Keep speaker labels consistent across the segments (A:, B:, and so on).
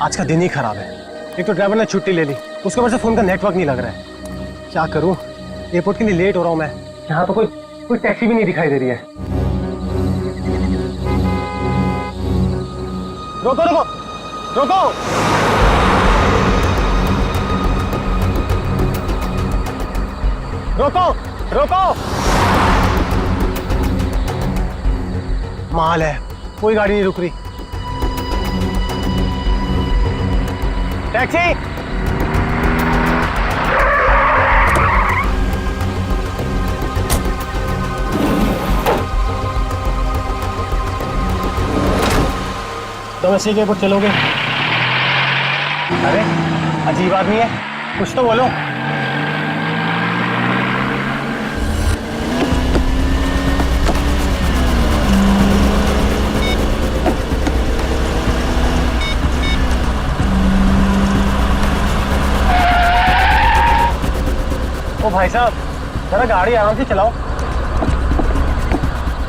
A: आज का दिन ही खराब है। एक तो ड्राइवर ने छुट्टी ले ली, उसके ऊपर से फोन का नेटवर्क नहीं लग रहा है। क्या करूं, एयरपोर्ट के लिए लेट हो रहा हूं मैं। यहाँ तो कोई टैक्सी भी नहीं दिखाई दे रही है। रोको रोको रोको। रोको रोको। माल है, कोई गाड़ी नहीं रुक रही। टैक्सी। डोमेस्टिक एयरपोर्ट चलोगे? अरे अजीब आदमी है, कुछ तो बोलो। ओ भाई साहब, जरा गाड़ी आराम से चलाओ,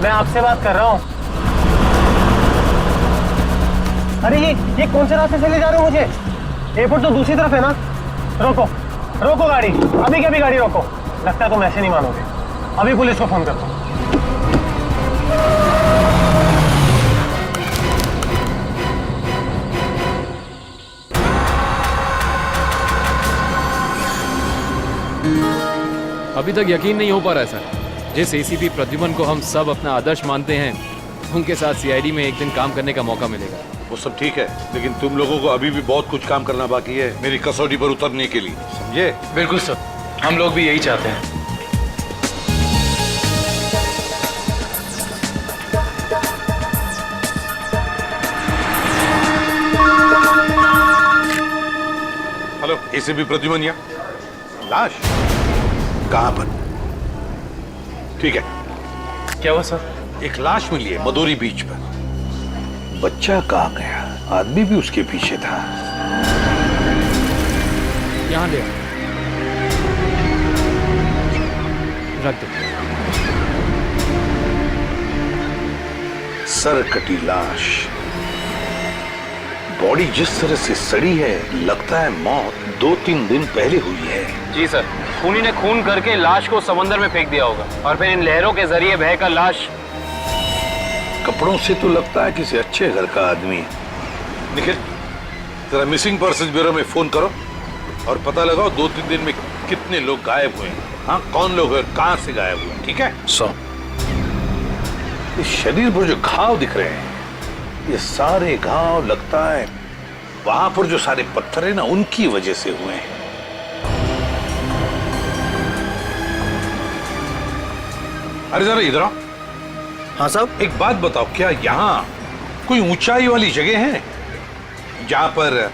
A: मैं आपसे बात कर रहा हूँ। अरे ये कौन से रास्ते से ले जा रहे हो मुझे? एयरपोर्ट तो दूसरी तरफ है ना। रोको रोको गाड़ी, अभी के अभी गाड़ी रोको। लगता है तुम ऐसे नहीं मानोगे, अभी पुलिस को फोन करता हूँ।
B: अभी तक यकीन नहीं हो पा रहा है सर। जिस एसीपी प्रद्युमन को हम सब अपना आदर्श मानते हैं, उनके साथ सीआईडी में एक दिन काम करने का मौका मिलेगा।
C: वो सब ठीक है, लेकिन तुम लोगों को अभी भी बहुत कुछ काम करना बाकी है मेरी कसौटी पर उतरने के लिए, समझे?
D: बिल्कुल सर, हम लोग भी यही चाहते हैं।
C: हेलो, एसीपी प्रद्युमन यहाँ। लाश कहाँ पर? ठीक है।
D: क्या हुआ सर?
C: एक लाश मिली है मदोरी बीच पर। बच्चा कहाँ गया? आदमी भी उसके पीछे था।
B: यहाँ ले रख दो।
C: सर कटी लाश, बॉडी जिस तरह से सड़ी है, लगता है मौत 2-3 दिन पहले हुई है।
D: जी सर, खूनी ने खून करके लाश को समंदर में फेंक दिया होगा और फिर इन लहरों के जरिए बहकर लाश।
C: कपड़ों से तो लगता है किसी अच्छे घर का आदमी है। निखिल, जरा मिसिंग पर्सन ब्यूरो में फोन करो और पता लगाओ 2-3 दिन में कितने लोग गायब हुए हैं। हाँ, कौन लोग हैं, कहां से गायब हुए, ठीक है? इस शरीर पर जो घाव दिख रहे हैं, ये सारे घाव लगता है वहां पर जो सारे पत्थर है ना, उनकी वजह से हुए हैं। अरे जरा इधर आओ।
E: हाँ साहब।
C: एक बात बताओ, क्या यहाँ कोई ऊंचाई वाली जगह है जहां पर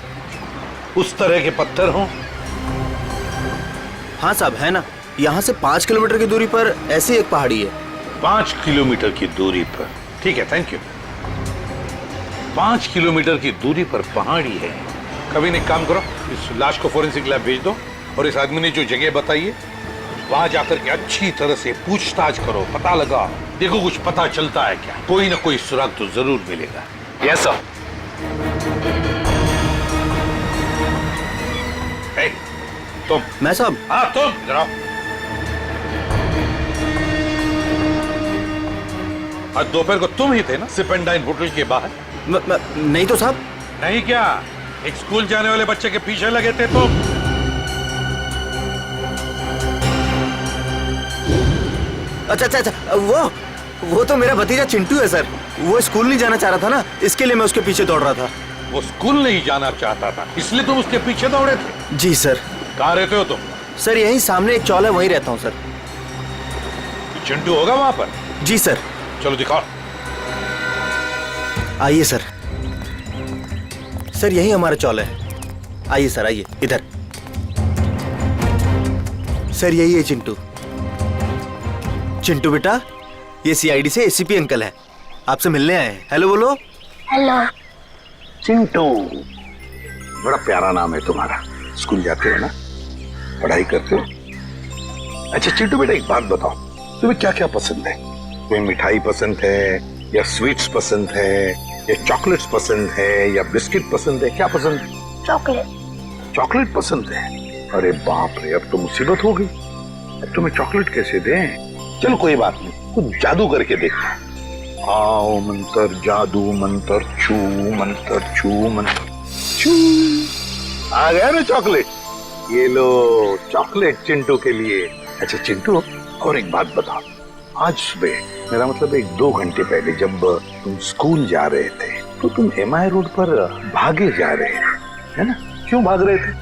C: उस तरह के पत्थर हों?
E: हाँ साहब, है ना। यहाँ से 5 किलोमीटर की दूरी पर ऐसी एक पहाड़ी है।
C: 5 किलोमीटर की दूरी पर? ठीक है, थैंक यू। 5 किलोमीटर की दूरी पर पहाड़ी है। कभी एक काम करो, इस लाश को फोरेंसिक लैब भेज दो और इस आदमी ने जो जगह बताई है वहां जाकर के अच्छी तरह से पूछताछ करो, पता लगाओ, देखो कुछ पता चलता है क्या। कोई ना कोई सुराग तो जरूर मिलेगा।
D: Yes sir.
C: तुम।
E: मैं साहब?
C: हाँ तुम, इधर आओ। आज दोपहर को तुम ही थे ना सिप एंड डाइन होटल के बाहर?
E: नहीं तो साहब।
C: नहीं क्या? एक स्कूल जाने वाले बच्चे के पीछे लगे थे तुम?
E: अच्छा, वो तो मेरा भतीजा चिंटू है सर। वो स्कूल नहीं जाना चाह रहा था ना, इसके लिए मैं उसके पीछे दौड़ रहा था।
C: वो स्कूल नहीं जाना चाहता था, इसलिए तुम उसके पीछे दौड़े थे?
E: जी सर।
C: कहाँ रहते हो तुम?
E: सर यहीं सामने एक चौल है, वहीं रहता हूँ सर।
C: चिंटू होगा वहां पर?
E: जी सर।
C: चलो दिखाओ।
E: आइए सर। सर यही हमारा चौल है। आइए सर, आइए इधर। सर यही है चिंटू। चिंटू बेटा, ये सीआईडी से एसीपी अंकल है, आपसे मिलने आए हैं। हेलो बोलो।
F: हेलो।
C: चिंटू, बड़ा प्यारा नाम है तुम्हारा। स्कूल जाते हो ना, पढ़ाई करते हो? अच्छा चिंटू बेटा, एक बात बताओ, तुम्हें क्या क्या पसंद है? कोई मिठाई पसंद है या स्वीट्स पसंद है ये चॉकलेट्स पसंद है या बिस्किट पसंद है, क्या पसंद है?
F: चॉकलेट।
C: चॉकलेट पसंद है? अरे बाप रे, अब तो मुसीबत हो गई। अब तुम्हें चॉकलेट कैसे दें? चलो कोई बात नहीं, कुछ जादू करके देखते हैं। आओ मंत्र जादू मंत्र छू मंत्र छू मंत्र छू। आ गया ना चॉकलेट, ये लो चॉकलेट चिंटू के लिए। अच्छा चिंटू, और एक बात बताओ, आज सुबह मेरा मतलब 1-2 घंटे पहले जब तुम स्कूल जा रहे थे तो तुम MI रोड पर भागे जा रहे थे, है ना? क्यों भाग रहे थे?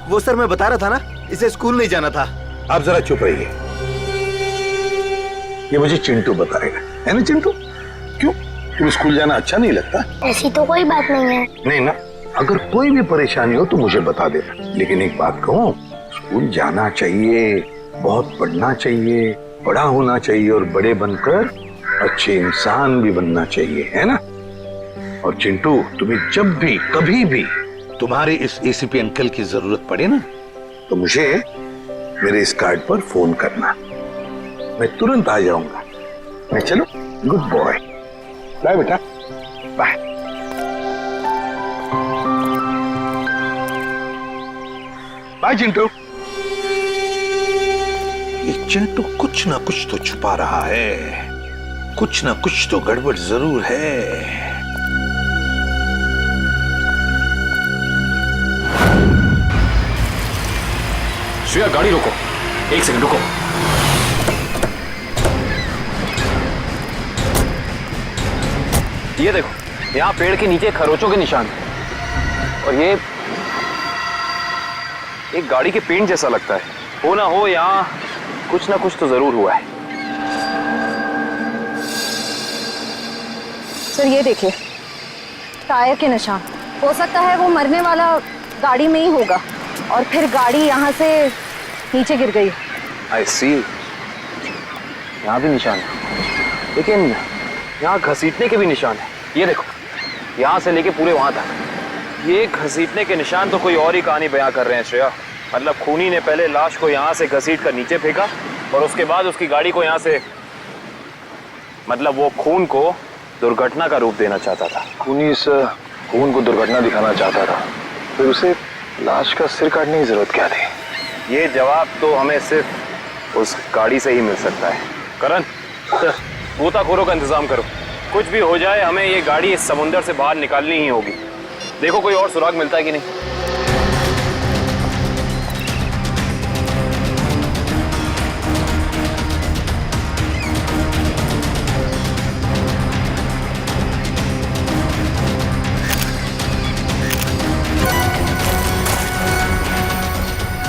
E: वो सर मैं बता रहा था ना, इसे स्कूल नहीं जाना था।
C: आप जरा चुप रहिए, ये मुझे चिंटू बताएगा, है ना चिंटू? क्यों, तुम्हें स्कूल जाना अच्छा नहीं लगता?
F: ऐसी तो कोई बात नहीं है।
C: नहीं ना, अगर कोई भी परेशानी हो तो मुझे बता देना। लेकिन एक बात कहूँ, स्कूल जाना चाहिए, बहुत पढ़ना चाहिए, बड़ा होना चाहिए और बड़े बनकर अच्छे इंसान भी बनना चाहिए, है ना? और चिंटू, तुम्हें जब भी कभी भी तुम्हारे इस ACP अंकल की जरूरत पड़े ना, तो मुझे मेरे इस कार्ड पर फोन करना, मैं तुरंत आ जाऊंगा। मैं चलूं? गुड बॉय, बाय बेटा, बाय। बाय चिंटू। ये चिंटू कुछ ना कुछ तो छुपा रहा है, कुछ ना कुछ तो गड़बड़ जरूर है।
B: श्रेया गाड़ी रोको, 1 सेकंड रुको।
D: ये देखो, यहाँ पेड़ के नीचे खरोचों के निशान हैं। और ये एक गाड़ी के पेंट जैसा लगता है। हो ना हो, यहाँ कुछ ना कुछ तो जरूर हुआ है।
G: सर ये देखिए, टायर के निशान। हो सकता है वो मरने वाला गाड़ी में ही होगा और फिर गाड़ी यहाँ से नीचे गिर गई।
D: आई सी, यहाँ भी निशान है, लेकिन यहाँ घसीटने के भी निशान है। ये देखो, यहाँ से लेके पूरे वहां तक ये घसीटने के निशान। तो कोई और ही कहानी बयां कर रहे हैं श्रेया। मतलब खूनी ने पहले लाश को यहाँ से घसीट कर नीचे फेंका और उसके बाद उसकी गाड़ी को यहाँ से, मतलब वो खून को दुर्घटना का रूप देना चाहता था।
H: खूनी इस खून को दुर्घटना दिखाना चाहता था, फिर उसे लाश का सिर काटने की जरूरत क्या थी?
D: ये जवाब तो हमें सिर्फ उस गाड़ी से ही मिल सकता है। करण, गोताखोरों का इंतजाम करो। कुछ भी हो जाए, हमें ये गाड़ी इस समुंदर से बाहर निकालनी ही होगी। देखो कोई और सुराग मिलता है कि नहीं।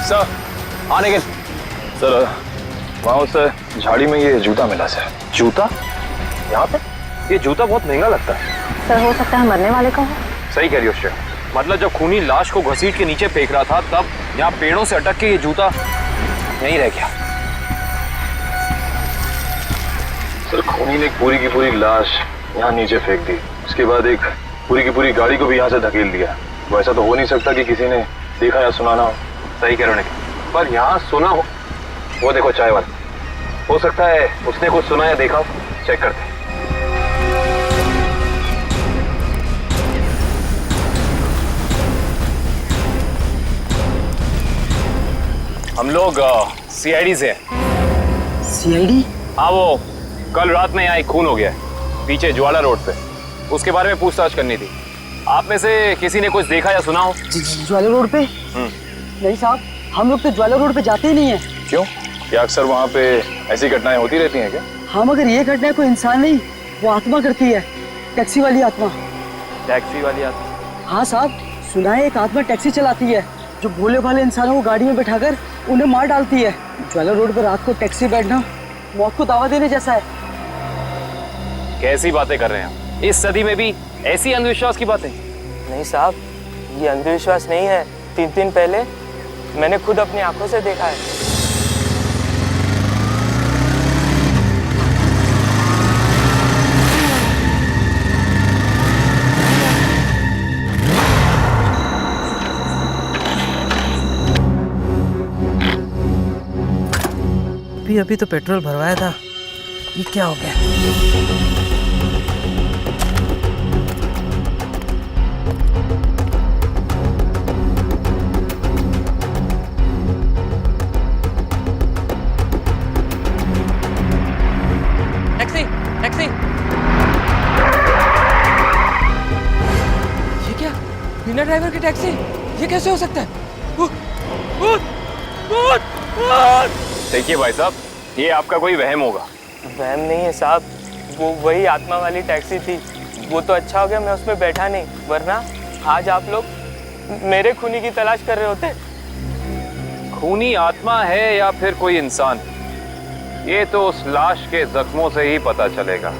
H: सर, आने के सर, वहाँ उस झाड़ी में ये जूता मिला सर।
D: जूता यहाँ पे? ये जूता बहुत महंगा लगता है।
G: सर हो सकता है मरने वाले का हो।
D: सही कह रही हो श्रेया। मतलब जब खूनी लाश को घसीट के नीचे फेंक रहा था, तब यहाँ पेड़ों से अटक के ये जूता यहीं रह गया।
H: सर खूनी ने एक पूरी की पूरी लाश यहाँ नीचे फेंक दी, उसके बाद एक पूरी की पूरी गाड़ी को भी यहाँ से धकेल दिया। वैसा तो हो नहीं सकता कि किसी ने देखा या सुना ना हो।
D: सही कह रहे हो, पर यहाँ सुना हो। वो देखो चाय वाला, हो सकता है उसने कुछ सुना या देखा। चेक करते हैं। हम लोग CID से हैं।
I: CID?
D: हाँ, वो कल रात में यहाँ एक खून हो गया है पीछे ज्वाला रोड पे। उसके बारे में पूछताछ करनी थी। आप में से किसी ने कुछ देखा या सुना हो?
I: ज्वाला रोड पे? नहीं साहब, हम लोग तो ज्वाला रोड पे जाते ही नहीं है।
H: क्यों, क्या अक्सर वहाँ पे ऐसी घटनाएं होती रहती हैं क्या?
I: हाँ, मगर ये घटना कोई इंसान नहीं, वो आत्मा करती है। टैक्सी वाली आत्मा।
D: टैक्सी वाली आत्मा?
I: हाँ साहब, सुना है एक आत्मा टैक्सी चलाती है जो भोले भाले इंसानों को गाड़ी में बैठाकर उन्हें मार डालती है। ज्वाला रोड पर रात को टैक्सी बैठना मौत को दावा देने जैसा है।
D: कैसी बातें कर रहे हैं? इस सदी में भी ऐसी अंधविश्वास की बातें?
J: नहीं साहब, ये अंधविश्वास नहीं है। 3 दिन पहले मैंने खुद अपनी आंखों से देखा है।
I: अभी तो पेट्रोल भरवाया था, ये क्या हो गया? कलर की टैक्सी, ये कैसे हो सकता है?
D: देखिए भाई साहब, ये आपका कोई वहम होगा।
J: वहम नहीं है साहब, वो वही आत्मा वाली टैक्सी थी। वो तो अच्छा हो गया मैं उसमें बैठा नहीं, वरना आज आप लोग मेरे खूनी की तलाश कर रहे होते।
D: खूनी आत्मा है या फिर कोई इंसान, ये तो उस लाश के जख्मों से ही पता चलेगा।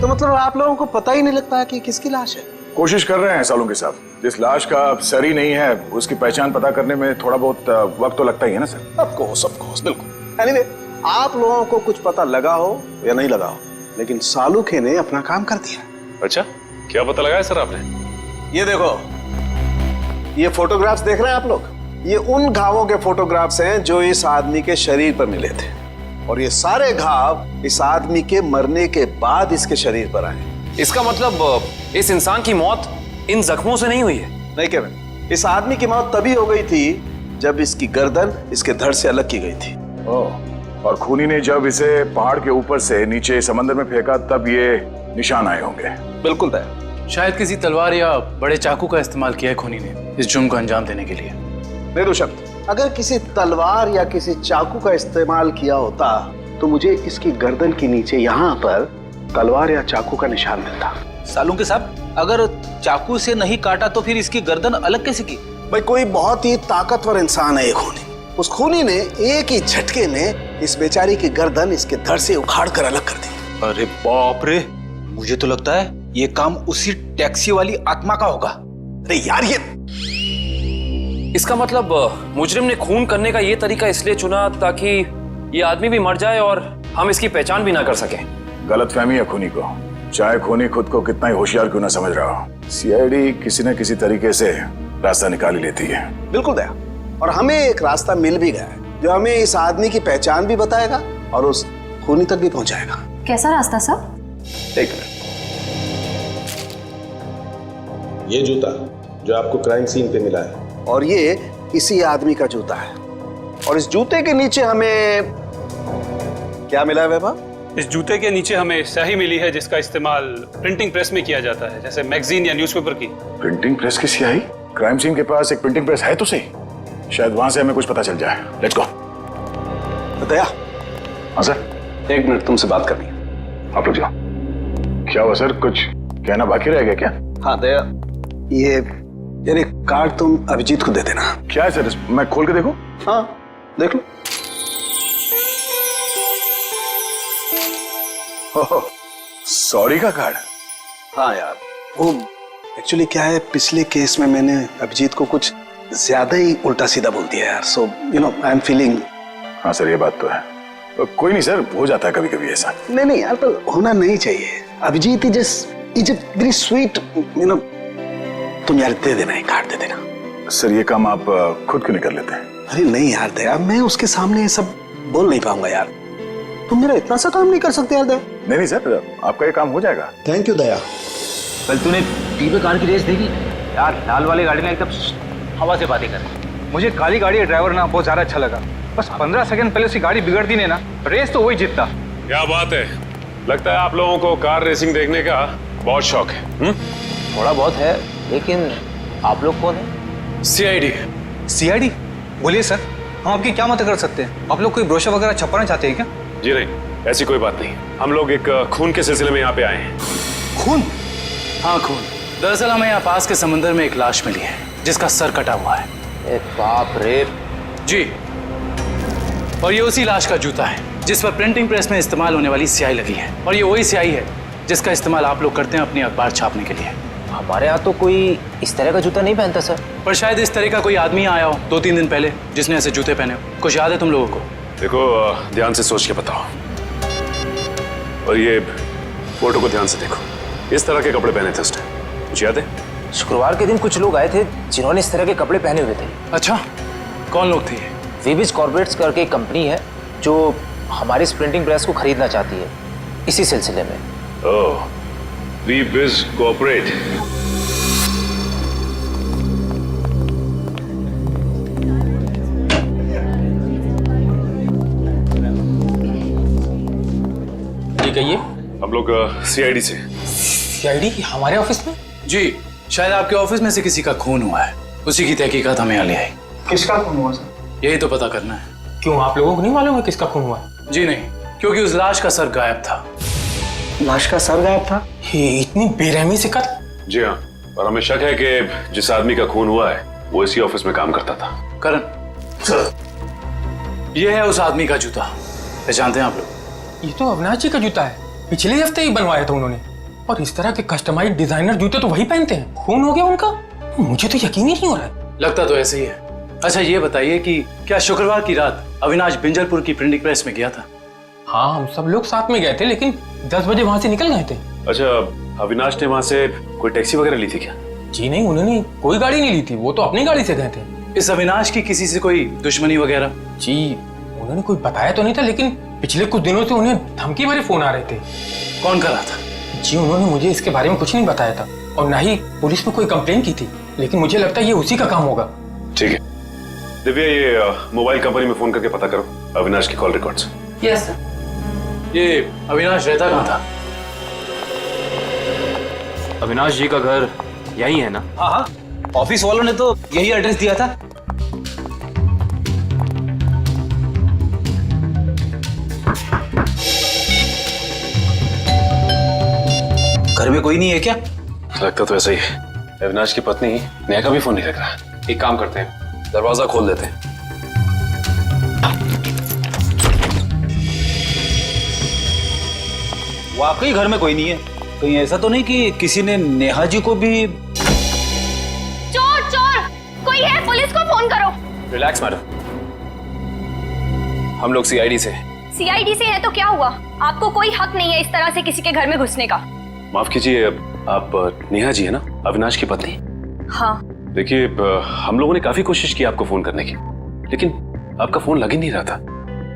K: तो मतलब आप लोगों को पता ही नहीं लगता है कि किसकी लाश है?
H: कोशिश कर रहे हैं सालों के साथ। जिस लाश का सर ही नहीं है उसकी पहचान पता करने में थोड़ा बहुत वक्त तो लगता ही है ना सर।
K: ऑफ कोर्स बिल्कुल। एनीवे, आप लोगों को कुछ पता लगा हो या नहीं लगा हो, लेकिन सालुखे ने अपना काम कर दिया।
H: अच्छा, क्या पता लगाया सर आपने?
K: ये देखो, ये फोटोग्राफ्स देख रहे हैं आप लोग? ये उन घावों के फोटोग्राफ्स हैं जो इस आदमी के शरीर पर मिले थे, और ये सारे घाव इस आदमी के मरने के बाद इसके शरीर पर आए।
D: इसका मतलब इस इंसान की मौत इन जख्मों से नहीं हुई है?
K: नहीं केविन, इस आदमी की मौत तभी हो गई थी जब इसकी गर्दन इसके धड़ से अलग की गई थी।
H: और खूनी ने जब इसे पहाड़ के ऊपर से नीचे समंदर में फेंका तब ये निशान आए होंगे।
K: बिल्कुल तय।
L: शायद किसी तलवार या बड़े चाकू का इस्तेमाल किया है खूनी ने इस जुर्म को अंजाम देने के लिए।
K: निर्दोषक, अगर किसी तलवार या किसी चाकू का इस्तेमाल किया होता तो मुझे इसकी गर्दन के नीचे यहाँ पर तलवार या चाकू का निशान मिलता।
E: सालुंके साहब, अगर चाकू से नहीं काटा तो फिर इसकी गर्दन अलग कैसे की?
K: भाई, कोई बहुत ही ताकतवर इंसान है ये खूनी। उस खूनी ने एक ही झटके में इस बेचारी की गर्दन इसके धड़ से उखाड़ कर अलग कर दी।
E: अरे बाप रे, मुझे तो लगता है ये काम उसी टैक्सी वाली आत्मा का होगा।
K: अरे यार, ये
D: इसका मतलब मुजरिम ने खून करने का ये तरीका इसलिए चुना ताकि ये आदमी भी मर जाए और हम इसकी पहचान भी ना कर सके।
H: गलतफहमी है खूनी को, चाहे खूनी खुद को कितना ही होशियार क्यों ना समझ रहा हो। सीआईडी किसी न किसी तरीके से रास्ता निकाल ही लेती है।
K: बिल्कुल दया, और हमें एक रास्ता मिल भी गया है जो हमें इस आदमी की पहचान भी बताएगा और उस खूनी तक भी पहुंचाएगा।
G: कैसा रास्ता सर?
K: एक मिनट, ये जूता जो आपको क्राइम सीन पे मिला है, और ये इसी आदमी का जूता है, और इस जूते के नीचे हमें क्या मिला है वैभव?
M: इस जूते के नीचे हमें स्याही मिली है जिसका इस्तेमाल प्रिंटिंग प्रेस में किया जाता है, जैसे मैगजीन या न्यूज़पेपर की।
H: प्रिंटिंग प्रेस की स्याही? क्राइम सीन के पास एक प्रिंटिंग प्रेस है तो सही, शायद वहां से हमें कुछ पता चल जाए। Let's go.
K: दया।
H: हाँ सर।
K: एक मिनट, तुमसे बात करनी है।
H: आप लोग जाओ। क्या हुआ सर, कुछ कहना बाकी रह गया क्या?
K: हाँ दया, ये यार एक कार्ड तुम अभिजीत को दे देना।
H: क्या है सर, मैं खोल के देखूं?
K: हाँ देख लो।
H: सॉरी का कार्ड?
K: हाँ यार, वो एक्चुअली क्या है, पिछले केस में मैंने अभिजीत को कुछ ज्यादा ही उल्टा सीधा बोल दिया यार, so you know I am feeling.
H: हाँ सर, ये बात तो है। कोई नहीं सर, हो जाता है कभी कभी ऐसा।
K: नहीं यार, पर होना नहीं चाहिए। Abhijeet is very sweet, you know. तुम यार दे देना, एक कार्ड दे देना।
H: सर ये काम आप खुद क्यों नहीं कर लेते?
K: अरे नहीं यार दया, मैं उसके सामने ये सब बोल नहीं पाऊंगा यार। तुम मेरा इतना सा काम नहीं कर सकते यार दया।
H: नहीं सर, आपका ये काम हो जाएगा।
K: थैंक यू दया।
E: कल तूने टीवी कार की रेस देखी यार? लाल वाली गाड़ी ने एकदम हवा से बातें कर।
N: मुझे काली गाड़ी का ड्राइवर ना बहुत ज्यादा अच्छा लगा। बस 15 सेकंड पहले उसकी गाड़ी बिगड़ती नहीं ना, रेस तो वही जीतता।
O: क्या बात है, लगता है आप लोगों को कार रेसिंग देखने का बहुत शौक है।
D: थोड़ा बहुत है, लेकिन आप लोग कौन है?
N: सीआईडी। सीआईडी? बोलिए सर, हम आपकी क्या मदद कर सकते हैं? आप लोग कोई ब्रोशर वगैरह छपाना चाहते हैं क्या?
O: जी नहीं, ऐसी कोई बात नहीं। हम लोग एक खून के सिलसिले में यहाँ पे आए हैं।
N: खून?
L: हाँ खून। दरअसल हमें यहाँ पास के समंदर में एक लाश मिली है जिसका सर कटा हुआ है।
D: बाप रे।
L: जी, और ये उसी लाश का जूता है जिस पर प्रिंटिंग प्रेस में इस्तेमाल होने वाली स्याही लगी है, और ये वही स्याही है जिसका इस्तेमाल आप लोग करते हैं अपनी अखबार छापने के लिए।
D: हमारे यहाँ तो कोई इस तरह का जूता नहीं पहनता सर।
L: पर शायद इस तरह का कोई आदमी आया हो 2-3 दिन पहले जिसने ऐसे जूते पहने हो। कुछ याद है तुम लोगों को?
O: देखो, ध्यान से सोच के बताओ, और ये फोटो को ध्यान से देखो। इस तरह के कपड़े पहने थे उस टाइम, कुछ याद है?
D: शुक्रवार के दिन कुछ लोग आए थे जिन्होंने इस तरह के कपड़े पहने हुए थे।
L: अच्छा, कौन लोग थे?
D: वीबिज कॉर्पोरेट्स करके एक कंपनी है जो हमारी इस प्रिंटिंग प्रेस को खरीदना चाहती है, इसी सिलसिले में।
O: ओह, वीबिज कॉर्पोरेट।
J: ये कहिए।
O: हम लोग सीआईडी से।
J: सीआईडी हमारे ऑफिस में?
L: जी, शायद आपके ऑफिस में से किसी का खून हुआ है, उसी की तहकीकात हमें यहाँ ले आई।
A: किसका खून हुआ सर?
L: यही तो पता करना है।
J: क्यों, आप लोगों को नहीं मालूम है किसका खून हुआ?
L: जी नहीं, क्योंकि उस लाश का सर गायब था।
A: लाश का सर गायब था?
J: ये इतनी बेरहमी से कत्ल?
O: जी हाँ, और हमें शक है कि जिस आदमी का खून हुआ है वो इसी ऑफिस में काम करता था।
L: करण सर, ये है उस आदमी का जूता, पहचानते हैं आप लोग?
J: ये तो अविनाश जी का जूता है, पिछले हफ्ते ही बनवाया था उन्होंने। और इस तरह के कस्टमाइज्ड डिजाइनर जूते तो वही पहनते हैं। खून हो गया उनका? मुझे तो यकीन ही नहीं हो रहा है।
L: लगता तो ऐसे ही है। अच्छा ये बताइए कि क्या शुक्रवार की रात अविनाश बिंजलपुर की प्रिंटिंग प्रेस में गया था?
J: हाँ, हम सब लोग साथ में गए थे, लेकिन 10 बजे वहां से निकल गए थे।
O: अच्छा, अविनाश ने वहां से कोई टैक्सी वगैरह ली थी क्या?
J: जी नहीं, उन्होंने कोई गाड़ी नहीं ली थी, वो तो अपनी गाड़ी से गए थे।
L: इस अविनाश की किसी से कोई दुश्मनी वगैरह?
J: जी उन्होंने कोई बताया तो नहीं था, लेकिन पिछले कुछ दिनों से उन्हें धमकी भरे फोन आ रहे थे।
L: कौन कर रहा था?
J: जी उन्होंने मुझे इसके बारे में कुछ नहीं बताया था, और ना ही पुलिस में कोई कंप्लेन की थी, लेकिन मुझे लगता है ये उसी का काम होगा।
O: ठीक है दिव्या, ये मोबाइल कंपनी में फोन करके पता करो अविनाश की कॉल रिकॉर्ड्स।
G: Yes sir.
L: ये अविनाश रहता कहाँ था?
B: अविनाश जी का घर यही है ना?
N: हाँ हाँ, ऑफिस वालों ने तो यही एड्रेस दिया था। घर में कोई नहीं है क्या?
O: लगता तो ऐसा ही है। अविनाश की पत्नी नेहा का भी फोन नहीं लग रहा।
D: एक काम करते हैं, दरवाजा खोल देते हैं।
N: वाकई घर में कोई नहीं है। कहीं ऐसा तो नहीं कि किसी ने नेहा जी को भी?
F: चोर चोर कोई है, पुलिस को फोन करो।
D: रिलैक्स मैडम, हम लोग सीआईडी से।
F: सीआईडी से है तो क्या हुआ? आपको कोई हक नहीं है इस तरह से किसी के घर में घुसने का।
O: माफ कीजिए, आप नेहा जी है ना, अविनाश की पत्नी?
F: हाँ।
O: देखिए, हम लोगों ने काफी कोशिश की आपको फोन करने की, लेकिन आपका फोन लग ही नहीं रहा था।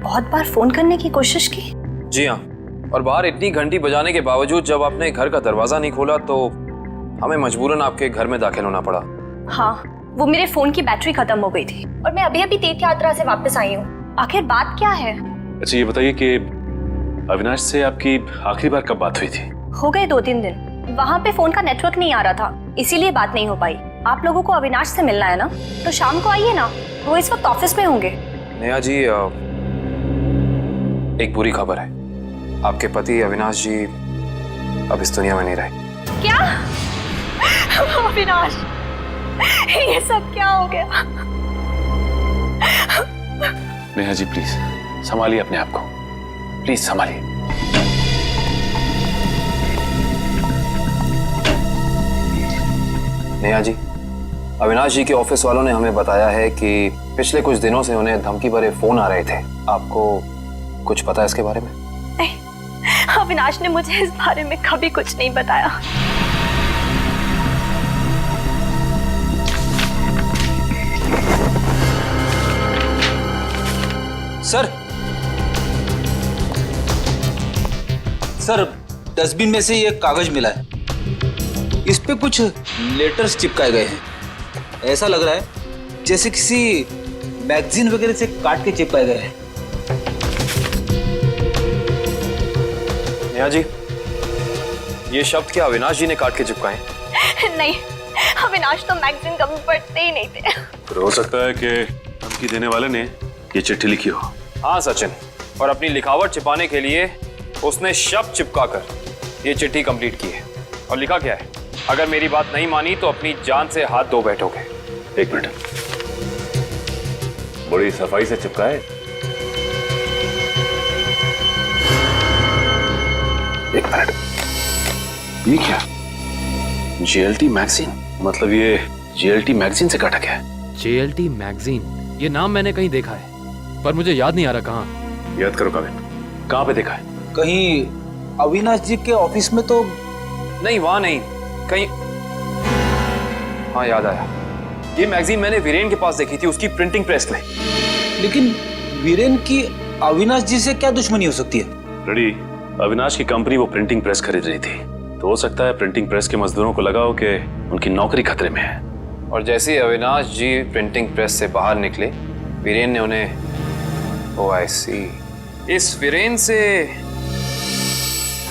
G: बहुत बार फोन करने की कोशिश की?
D: जी हाँ, और बाहर इतनी घंटी बजाने के बावजूद जब आपने घर का दरवाजा नहीं खोला तो हमें मजबूरन आपके घर में दाखिल होना पड़ा।
F: हाँ, वो मेरे फोन की बैटरी खत्म हो गई थी और मैं अभी अभी तीर्थ यात्रा से वापस आई हूँ। आखिर बात क्या है?
O: अच्छा ये बताइए कि अविनाश से आपकी आखिरी बार कब बात हुई थी?
F: हो गए 2-3 दिन। वहाँ पे फोन का नेटवर्क नहीं आ रहा था, इसीलिए बात नहीं हो पाई। आप लोगों को अविनाश से मिलना है ना, तो शाम को आइए ना, वो इस वक्त ऑफिस में होंगे।
D: नेहा जी, एक बुरी खबर है, आपके पति अविनाश जी अब इस दुनिया में नहीं रहे।
F: क्या? अविनाश, ये सब क्या हो गया?
O: नेहा जी प्लीज संभालिए अपने आप को, प्लीज संभालिए।
D: नेहा जी, अविनाश जी के ऑफिस वालों ने हमें बताया है कि पिछले कुछ दिनों से उन्हें धमकी भरे फोन आ रहे थे। आपको कुछ पता है इसके बारे में?
F: नहीं, अविनाश ने मुझे इस बारे में कभी कुछ नहीं बताया।
N: सर, डस्टबिन में से ये कागज मिला है, इस पे कुछ लेटर्स चिपकाए गए हैं। ऐसा लग रहा है जैसे किसी मैगजीन वगैरह से काट के चिपकाए गए हैं।
D: नेहा जी, ये शब्द क्या अविनाश जी ने काट के चिपकाए?
F: नहीं, अविनाश तो मैगजीन कभी पढ़ते ही नहीं थे।
O: तो हो सकता है कि धमकी देने वाले ने ये चिट्ठी लिखी हो।
D: हाँ सचिन, और अपनी लिखावट छिपाने के लिए उसने शब्द चिपकाकर ये चिट्ठी कंप्लीट की है। और लिखा क्या है? अगर मेरी बात नहीं मानी तो अपनी जान से हाथ धो बैठोगे।
O: एक मिनट, बड़ी सफाई से चिपकाए। एक मिनट, ये क्या? जेएलटी मैगजीन, मतलब ये जेएलटी मैगजीन से काटा गया है।
B: जेएलटी मैगजीन, ये नाम मैंने कहीं देखा है, पर मुझे याद नहीं आ रहा कहाँ।
O: याद करो काविन, कहाँ पे देखा है?
N: कहीं अविनाश जी के ऑफिस में तो
D: नहीं, वहां नहीं, कहीं। हाँ याद आया, ये मैगजीन मैंने वीरेन के पास देखी थी, उसकी प्रिंटिंग प्रेस में।
N: लेकिन वीरेन की अविनाश जी से क्या दुश्मनी हो सकती है?
O: रेडी, अविनाश की कंपनी वो प्रिंटिंग प्रेस खरीद रही थी, तो हो सकता है प्रिंटिंग प्रेस के मजदूरों को लगा हो कि उनकी नौकरी खतरे में है।
D: और जैसे ही अविनाश जी प्रिंटिंग प्रेस से बाहर निकले, वीरेन ने उन्हें, ओह आई सी, इस वीरेन से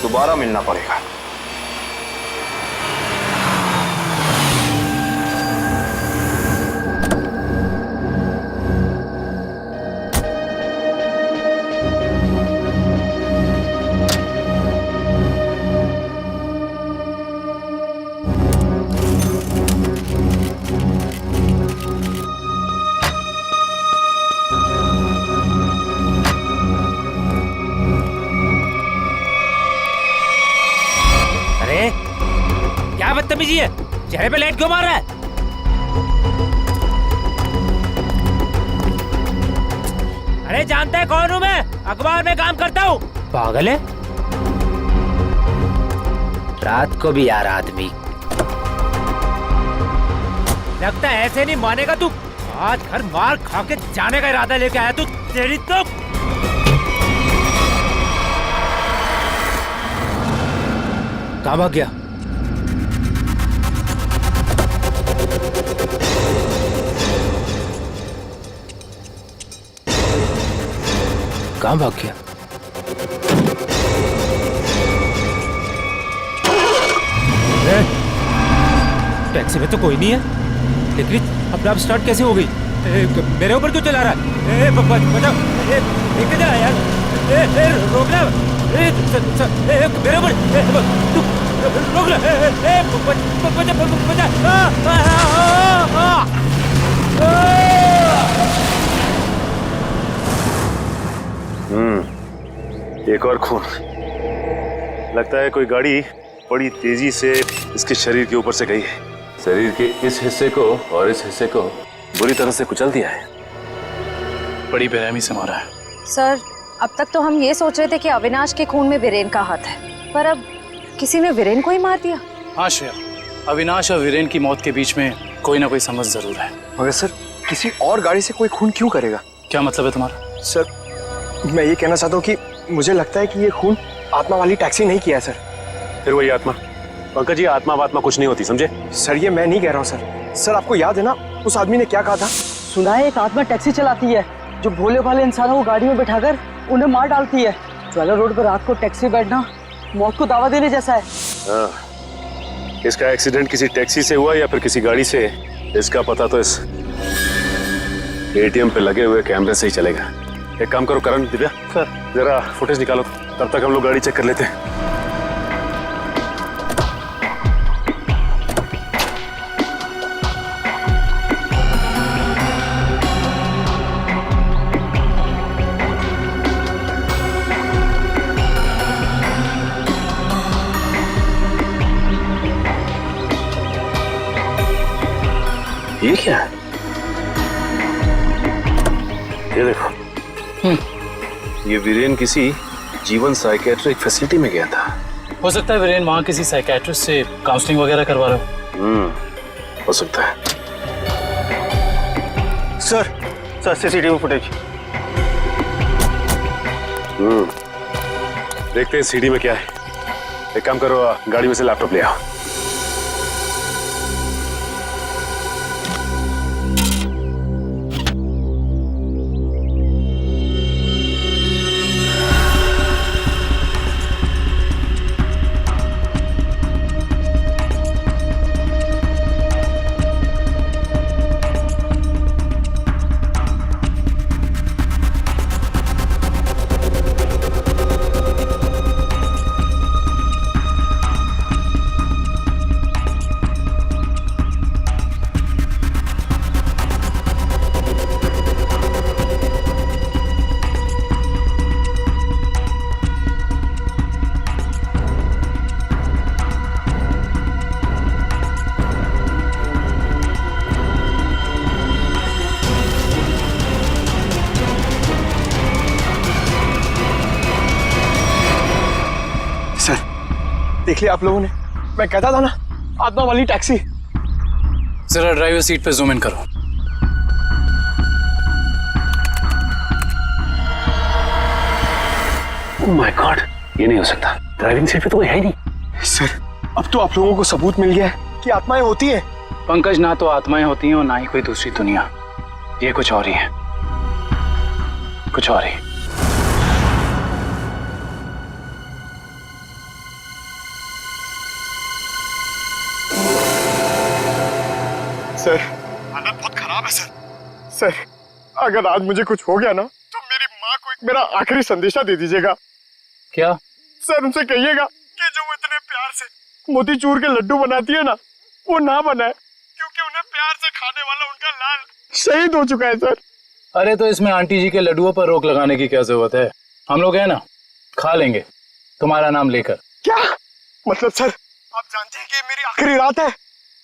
D: दोबारा मिलना पड़ेगा।
P: बदतमीजी है? चेहरे पे लाइट क्यों मार रहा है? अरे जानता है कौन हूँ मैं? अखबार में काम करता हूँ। पागल है? रात को भी यार आदमी। लगता है ऐसे नहीं मानेगा तू। आज घर मार खा के जाने का इरादा लेके आया तू। तेरी तो कहाँ भाग गया? कहाँ भाग गया? टैक्सी में तो कोई नहीं है, लेकिन अपने आप स्टार्ट कैसे हो गई? मेरे ऊपर क्यों चला रहा है? बचाओ! किधर है यार? रोकना! मेरे ऊपर तू रोक ले!
O: एक और खून। लगता है कोई गाड़ी बड़ी तेजी से इसके शरीर के ऊपर से गई है। शरीर के इस हिस्से को और इस हिस्से को बुरी तरह से कुचल दिया है।
L: बड़ी बेरहमी से मारा है।
G: सर, अब तक तो हम ये सोच रहे थे कि अविनाश के खून में वीरेन का हाथ है, पर अब किसी ने वीरेन को ही मार दिया।
L: हाँ श्रेया, अविनाश और वीरेन की मौत के बीच में कोई ना कोई समझ जरूर है।
Q: मगर सर, किसी और गाड़ी से कोई खून क्यों करेगा?
L: क्या मतलब है तुम्हारा?
Q: सर, मैं ये कहना चाहता हूँ कि मुझे लगता है कि ये खून आत्मा वाली टैक्सी नहीं किया है सर।
O: फिर वही आत्मा? पंकज जी, आत्मा वात्मा कुछ नहीं होती, समझे?
Q: सर, ये मैं नहीं कह रहा हूँ सर। सर, आपको याद है ना उस आदमी ने क्या कहा था?
I: सुना है एक आत्मा टैक्सी चलाती है जो भोले भाले इंसानों को गाड़ी में बिठाकर उन्हें मार डालती है। ज्वाला रोड पर रात को टैक्सी बैठना मौत को दावा देने जैसा है।
O: हाँ, इसका एक्सीडेंट किसी टैक्सी से हुआ या फिर किसी गाड़ी से, इसका पता तो इस एटीएम पे लगे हुए कैमरे से ही चलेगा। एक काम करो करण, दिव्या सर, जरा फुटेज निकालो, तब तक हम लोग गाड़ी चेक कर लेते हैं। ये क्या है? ये देखो, ये वीरेन किसी जीवन साइकेट्रिक फैसिलिटी में गया था।
L: हो सकता है वीरेन वहाँ किसी साइकेट्रिस्ट से काउंसलिंग वगैरह करवा रहा हो।
O: हो सकता है।
Q: Sir, CCTV footage.
O: देखते हैं सीडी में क्या है। एक काम करो, गाड़ी में से लैपटॉप ले आओ।
Q: देख लिया आप लोगों ने? मैं कहता था ना, आत्मा वाली टैक्सी।
L: जरा ड्राइवर सीट पे जूम इन करो।
O: ओह माय गॉड, ये नहीं हो सकता। ड्राइविंग सीट पे तो कोई है ही नहीं।
Q: सर, अब तो आप लोगों को सबूत मिल गया है कि आत्माएं होती हैं।
L: पंकज, ना तो आत्माएं होती हैं और ना ही कोई दूसरी दुनिया। ये कुछ और ही है, कुछ और ही।
Q: सर, हालत बहुत खराब है सर। सर, अगर आज मुझे कुछ हो गया ना, तो मेरी माँ को एक मेरा आखिरी संदेशा दे दीजिएगा।
L: क्या?
Q: सर, उनसे कहिएगा कि जो वो इतने प्यार से मोतीचूर के लड्डू बनाती है ना, वो ना बनाए, क्योंकि उन्हें प्यार से खाने वाला उनका लाल शहीद हो चुका है सर।
L: अरे तो इसमें आंटी जी के लड्डुओं पर रोक लगाने की क्या जरूरत है? हम लोग हैं ना, खा लेंगे तुम्हारा नाम लेकर।
Q: क्या मतलब सर, आप जानते हैं कि ये मेरी आखिरी रात है।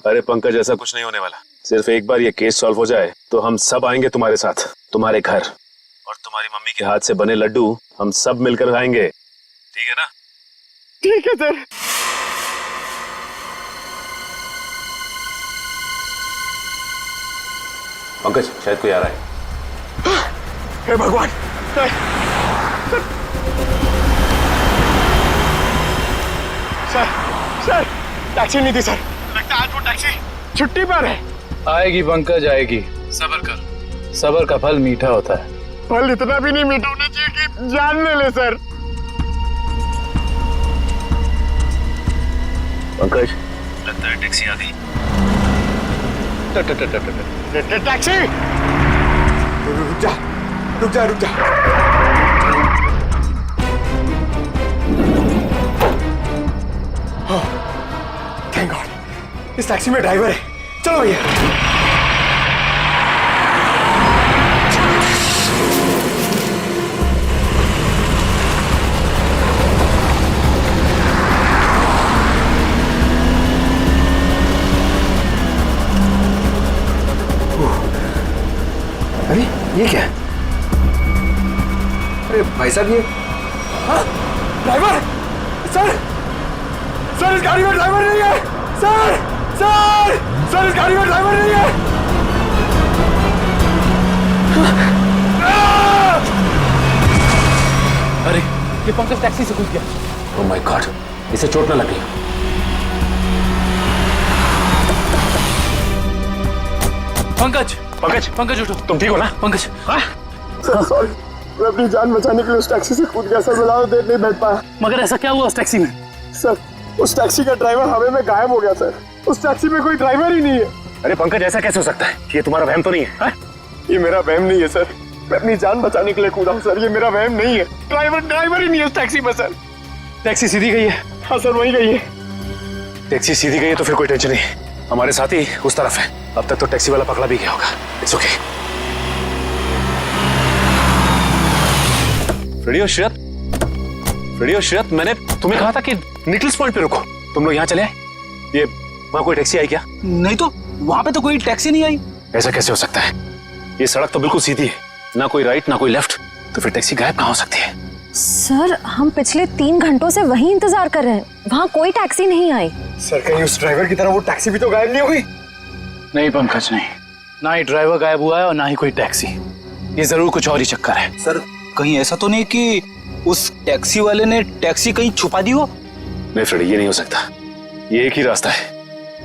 O: अरे पंकज, ऐसा कुछ नहीं होने वाला। सिर्फ एक बार ये केस सॉल्व हो जाए तो हम सब आएंगे तुम्हारे साथ, तुम्हारे घर, और तुम्हारी मम्मी के हाथ से बने लड्डू हम सब मिलकर खाएंगे। ठीक है ना?
Q: ठीक है सर।
O: पंकज, शायद कोई आ रहा है।
Q: हे भगवान, सर सर टैक्सी नहीं थी सर। लगता है आज वो टैक्सी छुट्टी पर है।
L: आएगी पंकज, आएगी। सब्र कर, सब्र का फल मीठा होता है।
Q: फल इतना भी नहीं मीठा होना चाहिए कि जान ले ले सर।
O: पंकज, लगता है टैक्सी आ गई।
Q: टैक्सी, रुक जा रुक जा रुक जा। थैंक गॉड, इस टैक्सी में ड्राइवर है। चलो भैया।
E: अरे ये क्या है? अरे भाई साहब, ये
Q: ड्राइवर, सर सर इस गाड़ी में ड्राइवर नहीं है। सर सर सर इस गाड़ी में ड्राइवर नहीं है।
L: अरे ये पंकज टैक्सी से घुस गया।
O: ओह माय गॉड, इसे चोट ना लगी।
L: पंकज
O: पंकज
L: पंकज उठो।
O: तुम ठीक हो ना?
L: पंकज
Q: सर सॉरी, मैं अपनी जान बचाने के लिए उस टैक्सी से कूद गया सर। मैं ज्यादा देर नहीं बैठ पाया।
L: मगर ऐसा क्या हुआ उस टैक्सी में?
Q: सर उस टैक्सी का ड्राइवर हवा में गायब हो गया सर। उस टैक्सी में कोई ड्राइवर ही नहीं है।
O: अरे पंकज, ऐसा कैसे हो सकता है? ये तुम्हारा वहम तो नहीं है?
Q: ये मेरा वहम नहीं है सर। मैं अपनी जान बचाने के लिए कूदा हूँ सर। ये मेरा वहम नहीं है। ड्राइवर ही नहीं है उस टैक्सी में सर।
O: टैक्सी सीधी गई है?
Q: हाँ सर, वही गई है।
O: टैक्सी सीधी गई है तो फिर कोई टेंशन नहीं। हमारे साथ ही उस तरफ है। अब तक तो टैक्सी वाला पकड़ा भी गया होगा। It's okay. रेडियो श्रेयत, मैंने तुम्हें कहा था कि निकल्स पॉइंट पे रुको। तुम लोग यहाँ चले आए? ये वहाँ कोई टैक्सी आई क्या?
N: नहीं तो वहाँ पे तो कोई टैक्सी नहीं आई।
O: ऐसा कैसे हो सकता है? ये सड़क तो बिल्कुल सीधी है, ना कोई राइट ना कोई लेफ्ट, तो फिर टैक्सी गायब कहाँ हो सकती है?
G: सर हम पिछले 3 घंटों से वहीं इंतजार कर रहे हैं, वहाँ कोई टैक्सी नहीं आई।
Q: सर कहीं उस ड्राइवर की तरह वो टैक्सी भी तो गायब नहीं हुई?
L: नहीं पंकज, नहीं, ना ही ड्राइवर गायब हुआ है और ना ही कोई टैक्सी। ये जरूर कुछ और ही चक्कर है।
N: सर कहीं ऐसा तो नहीं कि उस टैक्सी वाले ने टैक्सी कहीं छुपा दी हो?
O: नहीं फ्रेडी, ये नहीं हो सकता। ये एक ही रास्ता है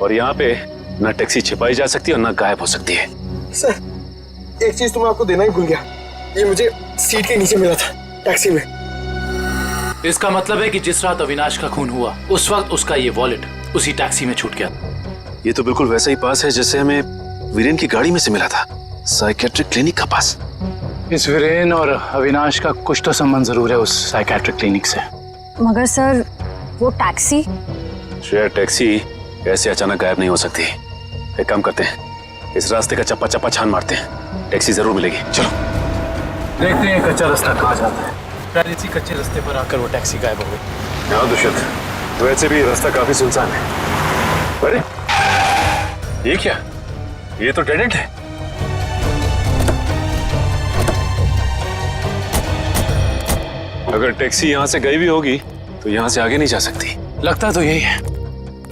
O: और यहाँ पे ना टैक्सी छिपाई जा सकती है और ना गायब हो सकती है।
Q: सर एक चीज तो मैं आपको देना ही भूल गया। ये मुझे सीट के नीचे मिला था टैक्सी में।
L: इसका मतलब है कि जिस रात अविनाश का खून हुआ उस वक्त उसका ये वॉलेट उसी टैक्सी में छूट गया।
O: ये तो बिल्कुल वैसा ही पास है जैसे हमें वीरेन की गाड़ी में से मिला था, साइकेट्रिक क्लिनिक का पास।
L: इस वीरेन और अविनाश का कुछ तो संबंध जरूर है उस साइकेट्रिक क्लिनिक से।
G: मगर सर वो टैक्सी?
O: शायद टैक्सी ऐसे अचानक गायब नहीं हो सकती। एक काम करते हैं, इस रास्ते का चप्पा चप्पा छान मारते हैं, टैक्सी जरूर मिलेगी। चलो
L: देखते हैं कच्चा रास्ता कहाँ जाता है। शायद इसी कच्चे रास्ते पर आकर वो टैक्सी गायब हो गई।
O: हाँ दुष्यंत, वैसे भी रास्ता काफी सुनसान है। अरे ये क्या? ये तो डेड एंड है। अगर टैक्सी यहाँ से गई भी होगी तो यहाँ से आगे नहीं जा सकती।
L: लगता तो यही है।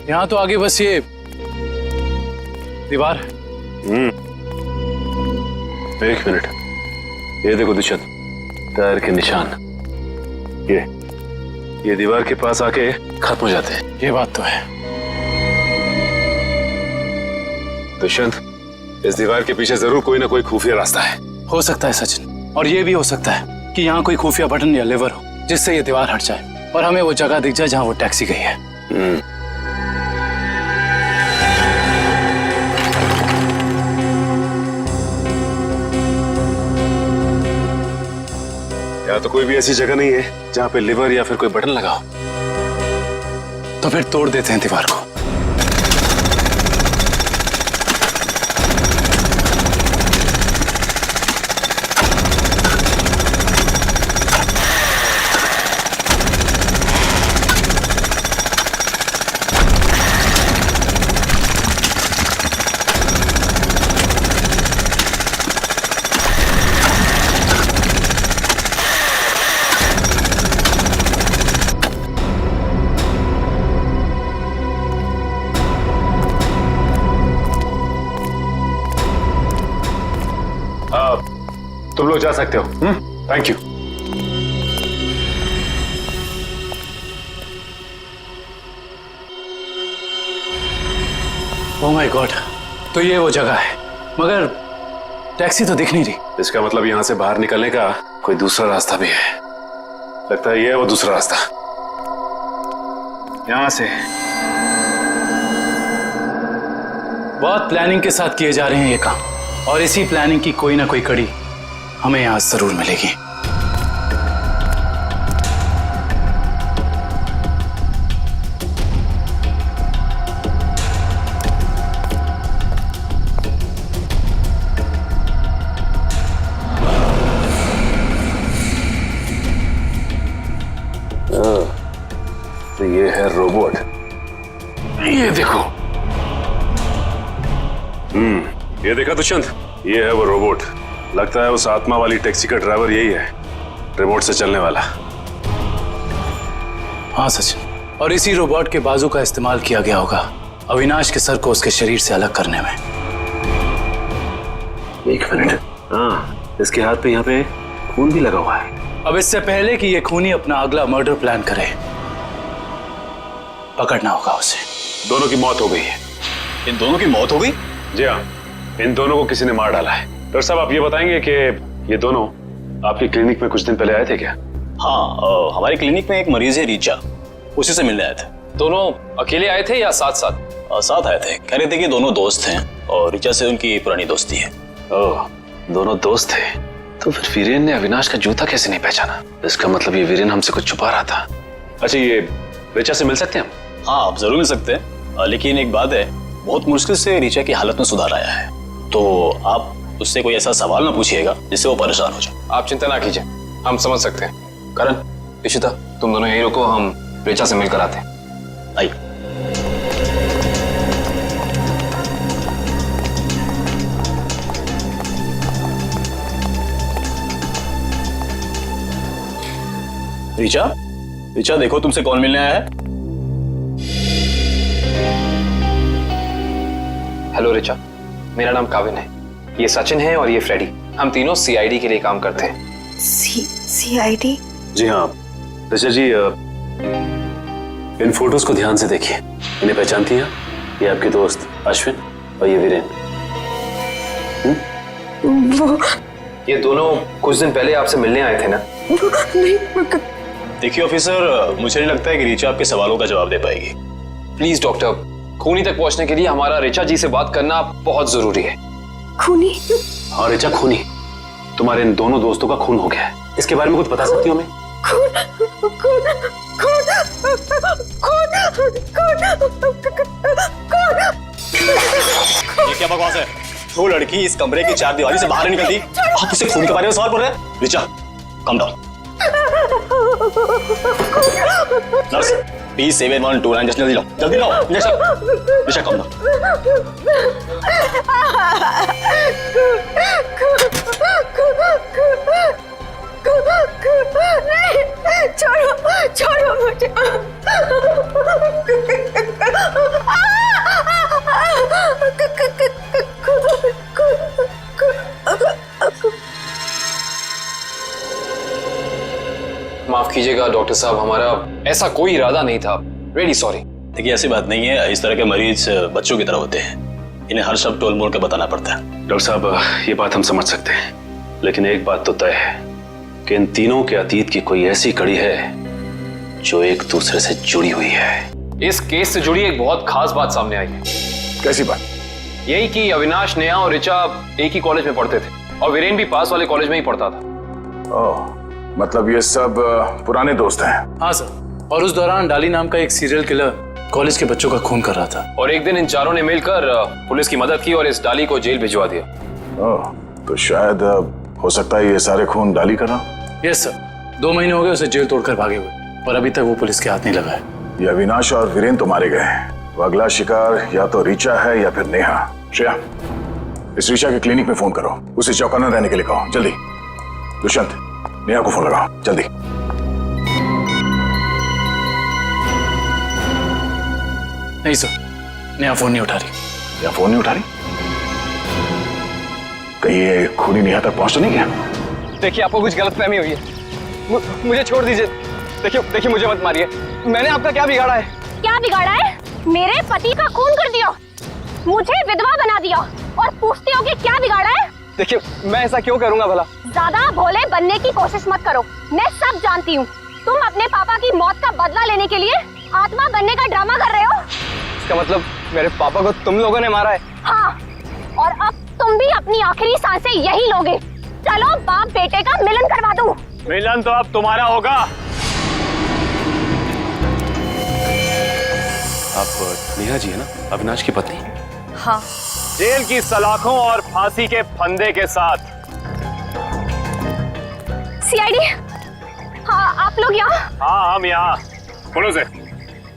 L: यहाँ तो आगे बस ये दीवार है।
O: एक मिनट, ये देखो दुष्यंत, टायर के निशान। ये दीवार के पास आके खत्म हो जाते हैं।
L: ये बात तो है।
O: दुष्यंत, इस दीवार के पीछे जरूर कोई ना कोई खुफिया रास्ता है।
L: हो सकता है सचिन, और ये भी हो सकता है कि यहाँ कोई खुफिया बटन या लेवर हो जिससे ये दीवार हट जाए और हमें वो जगह दिख जाए जहाँ वो टैक्सी गई है।
O: यहाँ तो कोई भी ऐसी जगह नहीं है जहाँ पे लिवर या फिर कोई बटन लगा हो।
L: तो फिर तोड़ देते हैं दीवार को।
O: हो जा सकते हो। Thank you.
L: Oh my God, तो ये वो जगह है, मगर टैक्सी तो दिख नहीं रही।
O: इसका मतलब यहाँ से बाहर निकलने का कोई दूसरा रास्ता भी है। लगता है ये है वो दूसरा रास्ता। यहाँ से
L: बहुत प्लानिंग के साथ किए जा रहे हैं ये काम, और इसी प्लानिंग की कोई ना कोई कड़ी हमें यहाँ जरूर मिलेगी।
O: तो ये है रोबोट, ये देखो। ये देखा दुष्यंत, ये है वो रोबोट। लगता है उस आत्मा वाली टैक्सी का ड्राइवर यही है, रिमोट से चलने वाला।
L: हाँ सचिन, और इसी रोबोट के बाजू का इस्तेमाल किया गया होगा अविनाश के सर को उसके शरीर से अलग करने में।
O: एक मिनट, हाँ, इसके हाथ पे यहाँ पे खून भी लगा हुआ है।
L: अब इससे पहले कि ये खूनी अपना अगला मर्डर प्लान करे, पकड़ना होगा उसे।
O: दोनों की मौत हो गई है।
H: इन दोनों की मौत हो गई?
O: जी हाँ, इन दोनों को किसी ने मार डाला है। डॉक्टर साहब, आप ये बताएंगे कि ये दोनों आपकी क्लिनिक में कुछ दिन पहले आए थे क्या?
H: हाँ, हमारी क्लिनिक में एक मरीज है रीचा, उसी से मिलने आए थे।
D: दोनों अकेले आए थे या साथ साथ?
H: साथ आए थे। कह रहे थे कि दोनों दोस्त हैं और रीचा से उनकी पुरानी दोस्ती है।
O: ओह, दोनों दोस्त थे। तो फिर वीरेन ने अविनाश का जूता कैसे नहीं पहचाना? इसका मतलब ये वीरेन हमसे कुछ छुपा रहा था। अच्छा, ये रीचा से मिल सकते हैं हम?
H: हाँ, आप जरूर मिल सकते हैं, लेकिन एक बात है, बहुत मुश्किल से रीचा की हालत में सुधार आया है, तो आप उससे कोई ऐसा सवाल ना पूछिएगा जिससे वो परेशान हो जाए।
D: आप चिंता ना कीजिए, हम समझ सकते हैं। करण, इशिता, तुम दोनों यही रुको, हम रीचा से मिलकर आते हैं।
H: आइए। रीचा, रीचा देखो तुमसे कौन मिलने आया है।
D: हेलो रीचा, मेरा नाम काविन है, ये सचिन है और ये फ्रेडी। हम तीनों सीआईडी के लिए काम करते हैं।
F: सीआईडी?
O: जी हाँ ऋचा जी, इन फोटोज को ध्यान से देखिए। इन्हें पहचानती हैं? ये आपके दोस्त अश्विन और ये वीरेन।
D: वो ये दोनों कुछ दिन पहले आपसे मिलने आए थे ना?
F: नहीं।
H: देखिए ऑफिसर, मुझे नहीं लगता है कि रीचा आपके सवालों का जवाब दे पाएगी।
D: प्लीज डॉक्टर, खूनी तक पहुंचने के लिए हमारा रीचा जी से बात करना बहुत जरूरी है।
F: खूनी?
O: हाँ ऋचा, खूनी। तुम्हारे इन दोनों दोस्तों का खून हो गया है। इसके बारे में कुछ बता सकती हो हमें?
H: ये क्या बकवास है? वो लड़की इस कमरे की चार दीवारी से बाहर नहीं निकलती, आप उसे खून के बारे में सवाल कर रहे हैं? Richa, come down. Nurse, please 7129 injection जल्दी लो, जल्दी लो इंजेक्शन। Richa, come down.
F: छोड़ो, छोड़ो मुझे।
D: माफ कीजिएगा डॉक्टर साहब, हमारा ऐसा कोई इरादा नहीं था। Really sorry.
H: देखिए ऐसी बात नहीं है, इस तरह के मरीज बच्चों की तरह होते हैं, इन्हें हर शब्द टोल मोल के बताना पड़ता है।
O: डॉक्टर साहब, ये बात हम समझ सकते हैं, लेकिन एक बात तो तय है कि इन तीनों के अतीत की कोई ऐसी कड़ी है जो एक दूसरे से जुड़ी हुई है।
D: इस केस से जुड़ी एक बहुत खास बात सामने आई है।
K: कैसी बात?
D: यही कि अविनाश, नेहा और ऋचा एक ही कॉलेज में पढ़ते थे और वीरेन भी पास वाले कॉलेज में ही पढ़ता था।
K: ओह, मतलब ये सब पुराने दोस्त हैं?
L: हाँ सर, और उस दौरान डाली नाम का एक सीरियल किलर कॉलेज के बच्चों का खून कर रहा था।
D: और एक दिन इन चारों ने मिलकर पुलिस की मदद की और इस डाली को जेल भिजवा दिया।
K: ओह, तो शायद हो सकता है ये सारे खून डाली कर रहा।
L: यस सर, 2 महीने हो गए उसे जेल तोड़कर भागे हुए, और अभी तक वो पुलिस के हाथ नहीं लगा है।
K: ये अविनाश और वीरेन तो मारे गए हैं, वो अगला शिकार या तो रीचा है या फिर नेहा। श्रेया, इस रीचा के क्लिनिक में फोन करो, उसे चौकन्ना रहने के लिए कहो, जल्दी। दुष्यंत, नेहा को फोन लगाओ, जल्दी।
L: नहीं सर, नेहा फोन नहीं उठा रही।
K: नेहा फोन नहीं उठा रही? कहीं ये खूनी नेहा तक पहुंच तो नहीं गया?
J: देखिए आपको कुछ गलतफहमी हुई है, मुझे छोड़ दीजिए। देखिए मुझे मत मारिए, मैंने आपका क्या बिगाड़ा है?
F: क्या बिगाड़ा है? मेरे पति का खून कर दिया, मुझे विधवा बना दिया और पूछते हो कि क्या बिगाड़ा है?
J: देखिए मैं ऐसा क्यों करूंगा भला?
F: ज्यादा भोले बनने की कोशिश मत करो, मैं सब जानती हूँ। तुम अपने पापा की मौत का बदला लेने के लिए आत्मा बनने का ड्रामा कर रहे हो।
J: इसका मतलब मेरे पापा को तुम लोगों ने मारा है?
F: हाँ, और अब तुम भी अपनी आखिरी सांसें यही लोगे। चलो बाप बेटे का मिलन करवा दूं।
A: मिलन तो अब तुम्हारा होगा।
O: आप नेहा जी है ना, अविनाश की पत्नी?
F: हाँ।
A: जेल की सलाखों और फांसी के फंदे के साथ।
F: सीआईडी, हाँ आप लोग यहाँ?
A: हाँ हम यहाँ। बोलो से।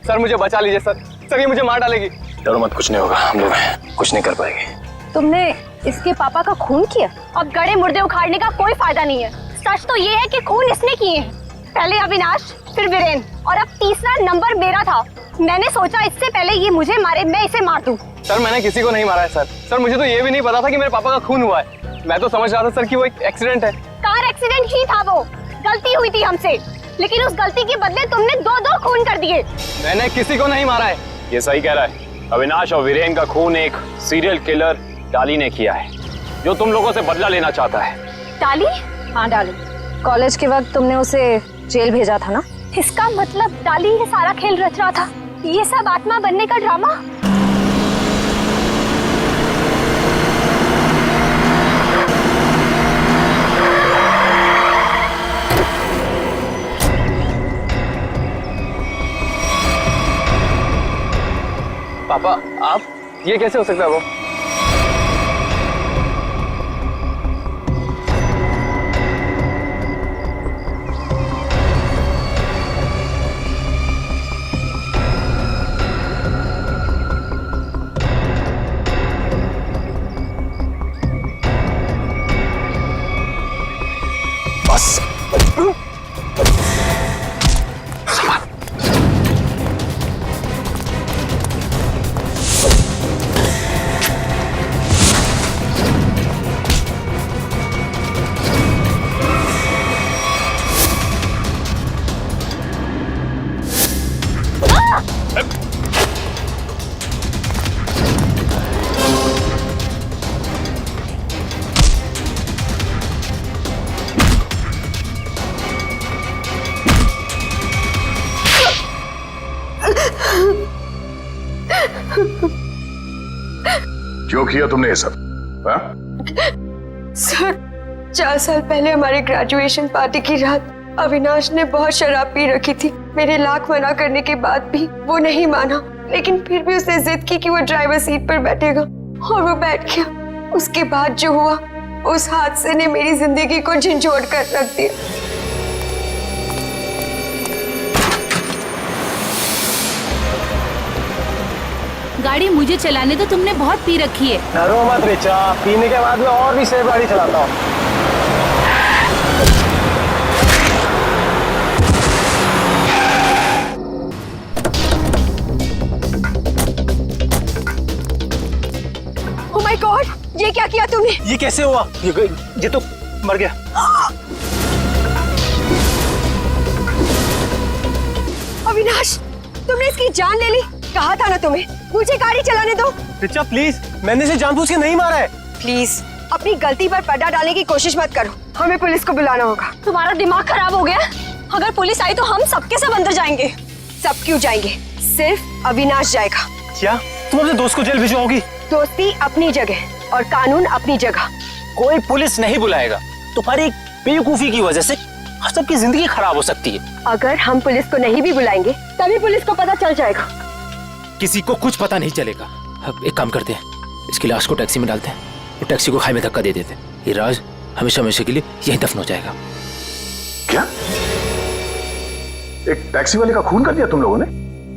J: सर मुझे बचा लीजिए सर, ये मुझे मार डालेगी।
H: डरो मत, कुछ नहीं होगा, हम लोग कुछ नहीं कर पाएंगे।
F: तुमने इसके पापा का खून किया? अब गड़े मुर्दे उखाड़ने का कोई फायदा नहीं है। सच तो ये है कि खून इसने किए हैं, पहले अविनाश, फिर वीरेन, और अब तीसरा नंबर मेरा था। मैंने सोचा इससे पहले ये मुझे मारे, मैं इसे मार दूं।
J: सर मैंने किसी को नहीं मारा है सर, मुझे तो ये भी नहीं पता था कि मेरे पापा का खून हुआ है। मैं तो समझ रहा था सर कि वो एक एक्सीडेंट है।
F: कार एक्सीडेंट ही था, वो गलती हुई थी हमसे, लेकिन उस गलती के बदले तुमने दो खून कर दिए।
J: मैंने किसी को नहीं मारा है।
A: ये सही कह रहा है, अविनाश और वीरेन का खून एक सीरियल किलर डाली ने किया है, जो तुम लोगों से बदला लेना चाहता है।
F: डाली?
G: हाँ डाली। कॉलेज के वक्त तुमने उसे जेल भेजा था ना?
F: इसका मतलब डाली ये सारा खेल रच रहा था, ये सब आत्मा बनने का ड्रामा।
J: पापा आप, ये कैसे हो सकता है? वो
C: क्यों किया तुमने ये सब?
R: सर 4 साल पहले हमारी ग्रेजुएशन पार्टी की रात अविनाश ने बहुत शराब पी रखी थी। मेरे लाख मना करने के बाद भी वो नहीं माना, लेकिन फिर भी उसने जिद की कि वो ड्राइवर सीट पर बैठेगा, और वो बैठ गया। उसके बाद जो हुआ, उस हादसे ने मेरी जिंदगी को झंझोड़ कर रख दिया।
S: गाड़ी मुझे चलाने तो तुमने बहुत पी रखी है।
A: डरो मत रिचा, पीने के बाद में और भी सेफ गाड़ी चलाता हूँ।
R: ओह माय गॉड, ये क्या किया तुमने?
A: ये कैसे हुआ? ये तो मर गया।
R: अविनाश, तुमने इसकी जान ले ली। कहा था ना तुम्हें, मुझे गाड़ी चलाने दो।
A: रिचा प्लीज, मैंने इसे जानबूझ के नहीं मारा है।
R: प्लीज अपनी गलती पर पर्दा डालने की कोशिश मत करो, हमें पुलिस को बुलाना होगा।
F: तुम्हारा दिमाग खराब हो गया? अगर पुलिस आई तो हम सबके सब अंदर जाएंगे।
R: सब क्यों जाएंगे? सिर्फ अविनाश जाएगा।
A: क्या तुम अपने दोस्त को जेल भिजवाओगी?
R: दोस्ती अपनी जगह और कानून अपनी जगह।
T: कोई पुलिस नहीं बुलाएगा। तुम्हारी बेवकूफी की वजह से सबकी जिंदगी खराब हो सकती है।
R: अगर हम पुलिस को नहीं भी बुलाएंगे तभी पुलिस को पता चल जाएगा।
P: किसी को कुछ पता नहीं चलेगा। अब एक काम करते हैं, इसकी लाश को टैक्सी में डालते हैं और टैक्सी को खाई में धक्का दे देते हैं। ये राज हमेशा हमेशा के लिए यहीं दफन हो जाएगा।
C: क्या? एक टैक्सी वाले का खून कर दिया तुम लोगों ने?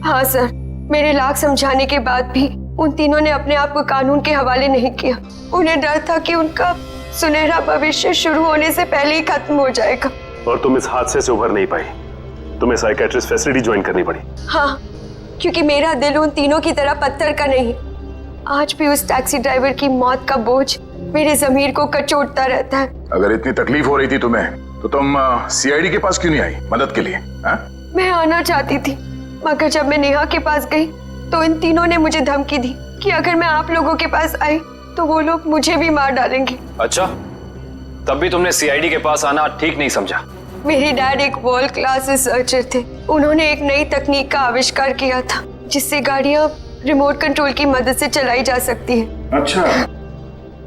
R: हाँ सर, मेरे लाख समझाने के बाद भी उन तीनों ने अपने आप को कानून के हवाले नहीं किया। उन्हें डर था कि उनका सुनहरा भविष्य शुरू होने से पहले ही खत्म हो जाएगा।
O: और तुम इस हादसे से उभर नहीं पाई, तुम्हें साइकियाट्रिस्ट फैसिलिटी ज्वाइन करनी पड़ी।
R: हाँ, क्योंकि मेरा दिल उन तीनों की तरह पत्थर का नहीं। आज भी उस टैक्सी ड्राइवर की मौत का बोझ मेरे जमीर को कचोटता रहता है।
C: अगर इतनी तकलीफ हो रही थी तुम्हें तो तुम सीआईडी के पास क्यों नहीं आई मदद के लिए? हा?
R: मैं आना चाहती थी, मगर जब मैं नेहा के पास गई तो इन तीनों ने मुझे धमकी दी कि अगर मैं आप लोगों के पास आई तो वो लोग मुझे भी मार डालेंगे।
D: अच्छा, तब भी तुमने सीआईडी के पास आना ठीक नहीं समझा?
R: मेरे डैड एक वर्ल्ड क्लास रिसर्चर थे। उन्होंने एक नई तकनीक का आविष्कार किया था जिससे गाड़ियां रिमोट कंट्रोल की मदद से चलाई जा सकती हैं।
C: अच्छा,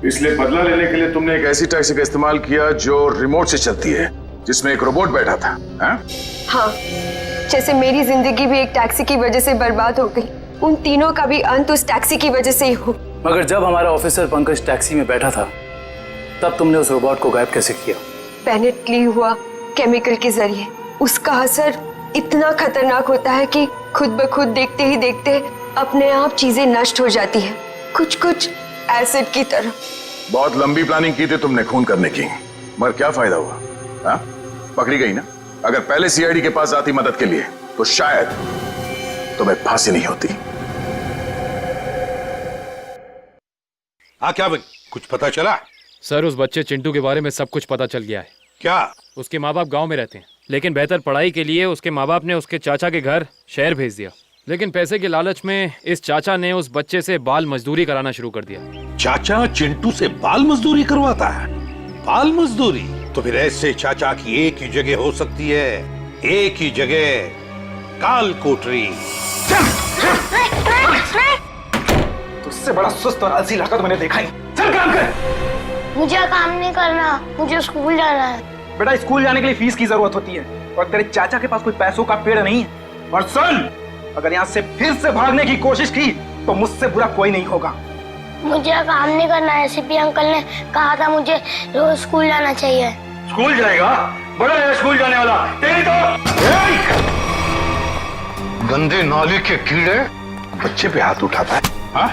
C: इसलिए बदला लेने के लिए तुमने एक ऐसी टैक्सी का इस्तेमाल किया जो रिमोट से चलती है, जिसमें एक रोबोट बैठा था।
R: हाँ, जैसे मेरी जिंदगी भी एक टैक्सी की वजह से बर्बाद हो गई, उन तीनों का भी अंत उस टैक्सी की वजह से ही हो।
L: मगर जब हमारा ऑफिसर पंकज टैक्सी में बैठा था तब तुमने उस रोबोट को गायब कैसे किया?
R: पेनेट ली हुआ केमिकल के जरिए। उसका असर इतना खतरनाक होता है कि खुद ब खुद देखते ही देखते अपने आप चीजें नष्ट हो जाती है, कुछ कुछ एसिड की तरह।
C: बहुत लंबी प्लानिंग की थी तुमने खून करने की, मगर क्या फायदा हुआ? हाँ? पकड़ी गई ना। अगर पहले सीआईडी के पास आती मदद के लिए तो शायद तुम्हें फांसी नहीं होती। हाँ, क्या भाई, कुछ पता चला?
B: सर, उस बच्चे चिंटू के बारे में सब कुछ पता चल गया है।
C: क्या?
B: उसके माँ बाप गांव में रहते हैं, लेकिन बेहतर पढ़ाई के लिए उसके माँ बाप ने उसके चाचा के घर शहर भेज दिया। लेकिन पैसे के लालच में इस चाचा ने उस बच्चे से बाल मजदूरी कराना शुरू कर दिया।
C: चाचा चिंटू से बाल मजदूरी करवाता है? बाल मजदूरी? तो फिर ऐसे चाचा की एक ही जगह हो सकती है, एक ही जगह, काल कोठरी।
E: तुझसे बड़ा सुस्त और आलसी लड़का तो मैंने देखा ही। चल काम कर।
F: मुझे काम नहीं करना, मुझे स्कूल जाना है।
E: बेटा, स्कूल जाने के लिए फीस की जरूरत होती है और तेरे चाचा के पास कोई पैसों का पेड़ नहीं है। और सुन, अगर यहाँ से फिर से भागने की कोशिश की तो मुझसे बुरा कोई नहीं होगा।
F: मुझे काम नहीं करना है। एसीपी अंकल ने कहा था मुझे रोज स्कूल जाना चाहिए।
E: स्कूल जाएगा? बड़ा है स्कूल जाने वाला। तेरी तो
C: गंदे नाले के कीड़े बच्चे पे हाथ उठाता है। हाँ?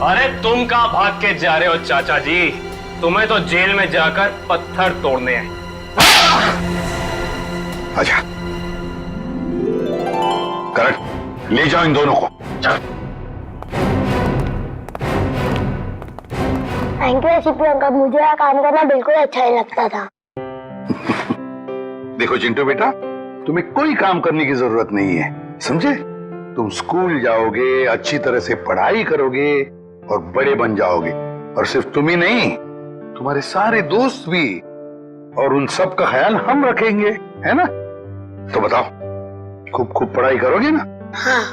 D: अरे तुम कहाँ भाग के जा रहे हो चाचा जी? तुम्हें तो जेल में जाकर पत्थर तोड़ने हैं।
C: अच्छा, करेक्ट, ले जाओ इन दोनों को। चल।
F: थैंक यू एसीपी अंकल, मुझे यह काम करना बिल्कुल अच्छा नहीं लगता था।
C: देखो चिंटू बेटा, तुम्हें कोई काम करने की जरूरत नहीं है, समझे? तुम स्कूल जाओगे, अच्छी तरह से पढ़ाई करोगे और बड़े बन जाओगे। और सिर्फ तुम ही नहीं, तुम्हारे सारे दोस्त भी, और उन सब का ख्याल हम रखेंगे, है ना? तो बताओ, खूब खूब पढ़ाई करोगे ना?
F: हाँ,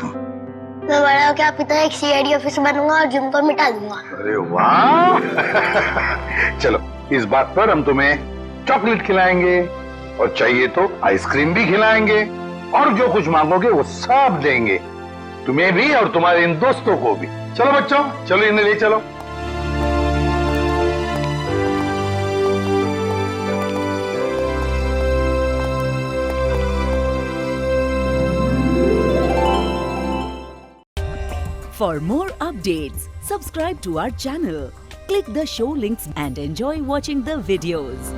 F: मैं बड़ा होकर आपकी तरह एक सीआईडी ऑफिसर बनूंगा और जिम को मिटा दूंगा।
C: अरे वाह! चलो, इस बात पर हम तुम्हें चॉकलेट खिलाएंगे और चाहिए तो आइसक्रीम भी खिलाएंगे, और जो कुछ मांगोगे वो सब देंगे, तुम्हें भी और तुम्हारे इन दोस्तों को भी। चलो बच्चों, चलो इन्हें ले चलो।
U: For more updates, subscribe to our channel, click the show links and enjoy watching the videos.